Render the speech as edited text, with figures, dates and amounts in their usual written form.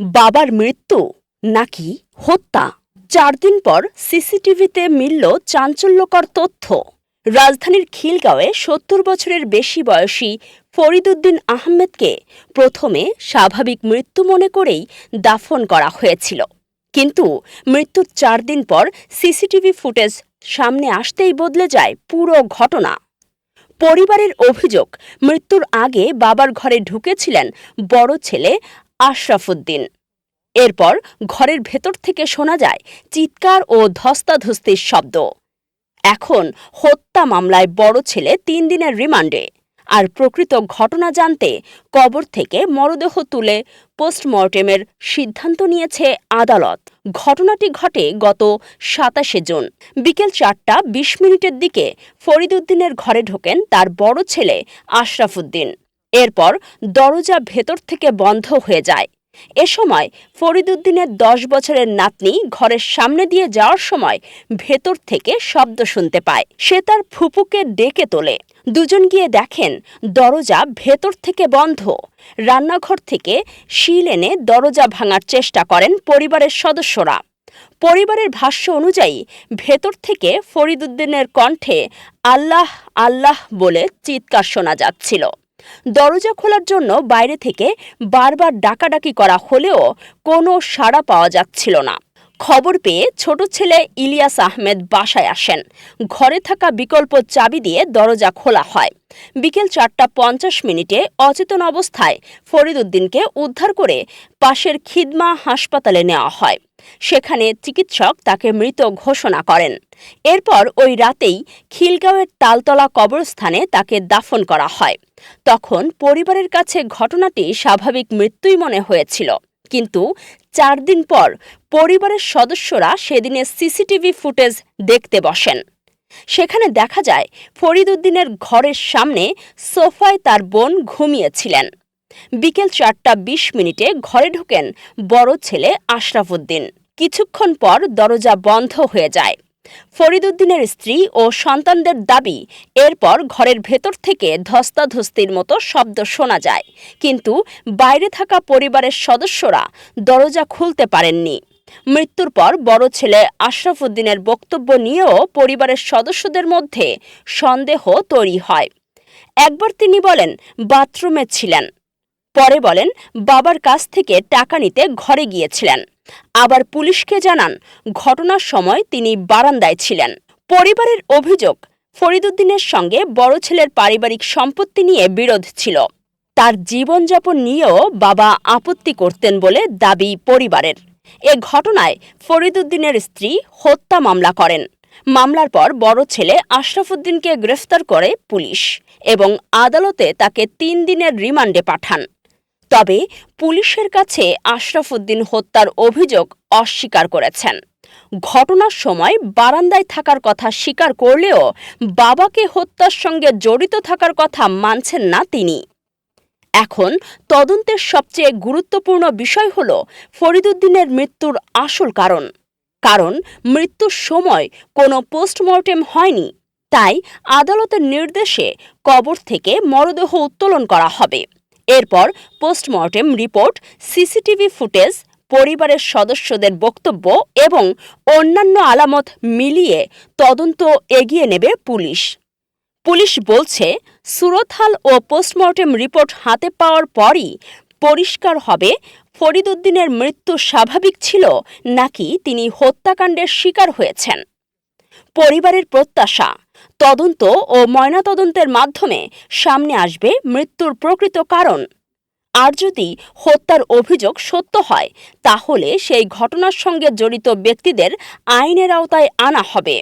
বাবার মৃত্যু নাকি হত্যা? ৪ দিন পর সিসিটিভিতে মিলল চাঞ্চল্যকর তথ্য। রাজধানীর খিলগাঁওয়ে ৭০ বছরের বেশি বয়সী ফরিদউদ্দিন আহমেদকে প্রথমে স্বাভাবিক মৃত্যু মনে করেই দাফন করা হয়েছিল। কিন্তু মৃত্যুর ৪ দিন পর সিসিটিভি ফুটেজ সামনে আসতেই বদলে যায় পুরো ঘটনা। পরিবারের অভিযোগ, মৃত্যুর আগে বাবার ঘরে ঢুকেছিলেন বড় ছেলে আশরাফ উদ্দিন। এরপর ঘরের ভেতর থেকে শোনা যায় চিৎকার ও ধস্তাধস্তির শব্দ। এখন হত্যা মামলায় বড় ছেলে ৩ দিনের রিমান্ডে। আর প্রকৃত ঘটনা জানতে কবর থেকে মরদেহ তুলে পোস্টমর্টেমের সিদ্ধান্ত নিয়েছে আদালত। ঘটনাটি ঘটে গত ২৭ জুন বিকেল ৪:২০ দিকে ফরিদউদ্দিনের ঘরে ঢোকেন তার বড় ছেলে আশরাফ উদ্দিন। এরপর দরজা ভেতর থেকে বন্ধ হয়ে যায়। এ সময় ফরিদউদ্দিনের ১০ বছরের নাতনি ঘরের সামনে দিয়ে যাওয়ার সময় ভেতর থেকে শব্দ শুনতে পায়। সে তার ফুপুকে ডেকে তোলে। দুজন গিয়ে দেখেন দরজা ভেতর থেকে বন্ধ। রান্নাঘর থেকে শিল এনে দরজা ভাঙার চেষ্টা করেন পরিবারের সদস্যরা। পরিবারের ভাষ্য অনুযায়ী ভেতর থেকে ফরিদউদ্দিনের কণ্ঠে আল্লাহ আল্লাহ বলে চিৎকার শোনা যাচ্ছিল। দরজা খোলার জন্য বাইরে থেকে বারবার ডাকাডাকি করা হলেও কোনো সাড়া পাওয়া যাচ্ছিল না। খবর পেয়ে ছোট ছেলে ইলিয়াস আহমেদ বাসায় আসেন। ঘরে থাকা বিকল্প চাবি দিয়ে দরজা খোলা হয়। বিকেল ৪:৫০ অচেতন অবস্থায় ফরিদউদ্দিনকে উদ্ধার করে পাশের খিদমা হাসপাতালে নেওয়া হয়। সেখানে চিকিৎসক তাকে মৃত ঘোষণা করেন। এরপর ওই রাতেই খিলগাঁওয়ের তালতলা কবরস্থানে তাকে দাফন করা হয়। তখন পরিবারের কাছে ঘটনাটি স্বাভাবিক মৃত্যুই মনে হয়েছিল। কিন্তু ৪ দিন পর পরিবারের সদস্যরা সেদিনের সিসিটিভি ফুটেজ দেখতে বসেন। সেখানে দেখা যায় ফরিদউদ্দিনের ঘরের সামনে সোফায় তার বোন ঘুমিয়েছিলেন। বিকেল ৪:২০ ঘরে ঢোকেন বড় ছেলে আশরাফ উদ্দিন। কিছুক্ষণ পর দরজা বন্ধ হয়ে যায়। ফরিদউদ্দিনের স্ত্রী ও সন্তানদের দাবি, এরপর ঘরের ভেতর থেকে ধস্তাধস্তির মতো শব্দ শোনা যায়, কিন্তু বাইরে থাকা পরিবারের সদস্যরা দরজা খুলতে পারেননি। মৃত্যুর পর বড় ছেলে আশরাফ উদ্দিনের বক্তব্য নিয়েও পরিবারের সদস্যদের মধ্যে সন্দেহ তৈরি হয়। একবার তিনি বলেন বাথরুমে ছিলেন, পরে বলেন বাবার কাছ থেকে টাকা নিতে ঘরে গিয়েছিলেন। আবার পুলিশকে জানান ঘটনার সময় তিনি বারান্দায় ছিলেন। পরিবারের অভিযোগ, ফরিদউদ্দিনের সঙ্গে বড় ছেলের পারিবারিক সম্পত্তি নিয়ে বিরোধ ছিল। তার জীবনযাপন নিয়েও বাবা আপত্তি করতেন বলে দাবি পরিবারের। এ ঘটনায় ফরিদউদ্দিনের স্ত্রী হত্যা মামলা করেন। মামলার পর বড় ছেলে আশরাফ উদ্দিনকে গ্রেফতার করে পুলিশ এবং আদালতে তাকে ৩ দিনের রিমান্ডে পাঠান। তবে পুলিশের কাছে আশরাফ উদ্দিন হত্যার অভিযোগ অস্বীকার করেছেন। ঘটনার সময় বারান্দায় থাকার কথা স্বীকার করলেও বাবাকে হত্যার সঙ্গে জড়িত থাকার কথা মানছেন না তিনি। এখন তদন্তের সবচেয়ে গুরুত্বপূর্ণ বিষয় হল ফরিদউদ্দিনের মৃত্যুর আসল কারণ মৃত্যুর সময় কোনো পোস্টমর্টেম হয়নি। তাই আদালতের নির্দেশে কবর থেকে মরদেহ উত্তোলন করা হবে। এরপর পোস্টমর্টেম রিপোর্ট, সিসিটিভি ফুটেজ, পরিবারের সদস্যদের বক্তব্য এবং অন্যান্য আলামত মিলিয়ে তদন্ত এগিয়ে নেবে পুলিশ। পুলিশ বলছে সুরতহাল ও পোস্টমর্টেম রিপোর্ট হাতে পাওয়ার পরই পরিষ্কার হবে ফরিদউদ্দিনের মৃত্যু স্বাভাবিক ছিল নাকি তিনি হত্যাকাণ্ডের শিকার হয়েছেন। পরিবারের প্রত্যাশা, তদন্ত ও ময়নাতদন্তের মাধ্যমে সামনে আসবে মৃত্যুর প্রকৃত কারণ। আর যদি হত্যার অভিযোগ সত্য হয়, তাহলে সেই ঘটনার সঙ্গে জড়িত ব্যক্তিদের আইনের আওতায় আনা হবে।